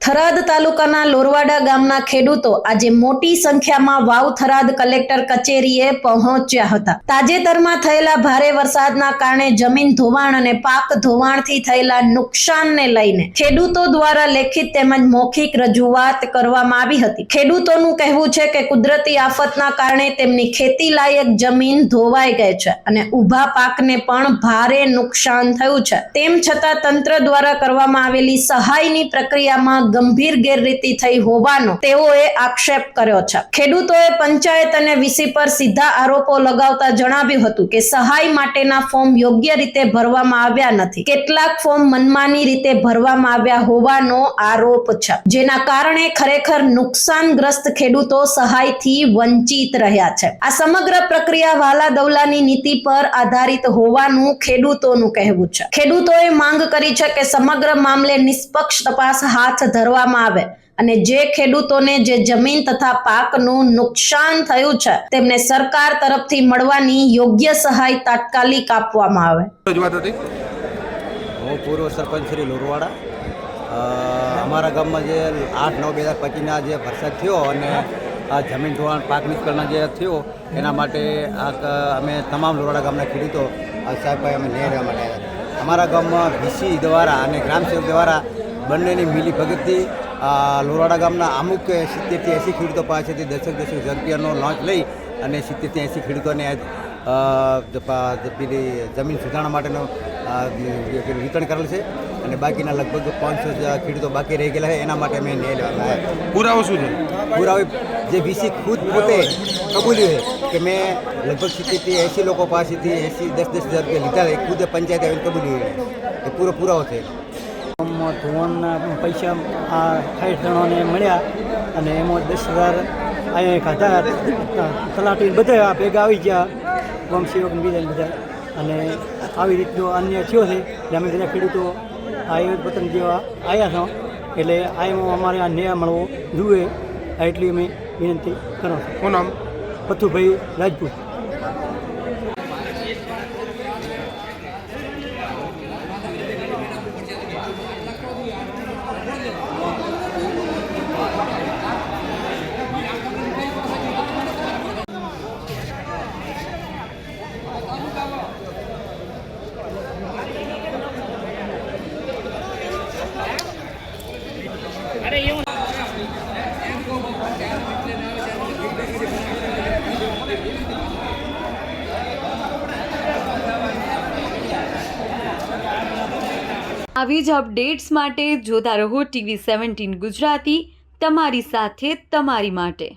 થરાદ તાલુકાના લોરવાડા ગામના ખેડૂતો આજે મોટી સંખ્યામાં વાવ થરાદ કલેક્ટર કચેરીએ પહોંચ્યા હતા। તાજેતરમાં થયેલા ભારે વરસાદના કારણે જમીન ધોવાણ અને પાક ધોવાણથી થયેલા નુકસાનને લઈને ખેડૂતો દ્વારા લેખિત તેમજ મૌખિક રજૂઆત કરવામાં આવી હતી। ખેડૂતોનું કહેવું છે કે કુદરતી આફતના કારણે તેમની ખેતી લાયક જમીન ધોવાઈ ગઈ છે અને ઊભા પાકને પણ ભારે નુકસાન થયું છે। તેમ છતાં તંત્ર દ્વારા કરવામાં આવેલી સહાયની પ્રક્રિયામાં ગંભીર ગેરરીતિ થઈ હોવાનો તેઓએ આક્ષેપ કર્યો છે। ખેડૂતોએ પંચાયત અને વીસી પર સીધા આરોપો લગાવતા જણાવ્યું હતું કે સહાય માટેના ફોર્મ યોગ્ય રીતે ભરવામાં આવ્યા નથી। કેટલાક ફોર્મ મનમાની રીતે ભરવામાં આવ્યા હોવાનો આરોપ છે, જેના કારણે ખરેખર નુકસાનગ્રસ્ત ખેડૂતો સહાયથી વંચિત રહ્યા છે। આ સમગ્ર પ્રક્રિયા વાલા દવલાની નીતિ પર આધારિત હોવાનું ખેડૂતોનું કહેવું છે। ખેડૂતોએ માંગ કરી છે કે સમગ્ર મામલે નિષ્પક્ષ તપાસ હાથ ધરવામાં આવે અને જે ખેડૂતોને જે જમીન તથા પાકનું નુકસાન થયું છે તેમને સરકાર તરફથી મળવાની યોગ્ય સહાય તાત્કાલિક આપવામાં આવે। હું પૂર્વ સરપંચ શ્રી લોરવાડા। અમારા ગામમાં જે 8-9-2025ના જે વરસાદ થયો અને આ જમીન ધોવાણ પાક નિષ્ફળના જે થયો એના માટે અમે તમામ લોરવાડા ગામના ખેડૂતો સાહેબભાઈ અમે ન્યાય લેવા માટે આવ્યા। અમારા ગામમાં વીસી દ્વારા અને ગ્રામસેવક દ્વારા બંનેની મિલી ભગતથી લોરવાડા ગામના અમુક 70-80 ખેડૂતો પાસેથી 10,000 રૂપિયાનો લોંચ લઈ અને 70-80 ખેડૂતોને પેલી જમીન સુધારણા માટેનો વિતરણ કરેલ છે અને બાકીના લગભગ 500 ખેડૂતો બાકી રહી ગયેલા છે। એના માટે અમે ન્યાય લેવામાં આવ્યા। પુરાવો શું છે? પુરાવો જે વીસી ખુદ પોતે કબૂલ્યું છે કે મેં લગભગ 70-80 લોકો પાસેથી 10,000 રૂપિયા લીધા છે, ખુદ પંચાયત આવીને કબૂલ્યું છે, એ પૂરો પુરાવો છે। ધોવાણના પૈસા આ 60 જણાને મળ્યા અને એમાં 10,000 અહીંયા ખાધા તલાટી બધા ભેગા આવી ગયા, વંશીઓક બીજા બધા, અને આવી રીતનો અન્ય થયો છે એટલે અમે બધા ખેડૂતો આ વતન જેવા આવ્યા છો એટલે આમાં અમારે આ ન્યાય મળવો જોઈએ એટલી અમે વિનંતી કરો છો। શું નામ? પથુભાઈ રાજપૂત। આવી જ અપડેટ્સ માટે જોતા રહો TV17 ગુજરાતી, તમારી સાથે તમારી માટે।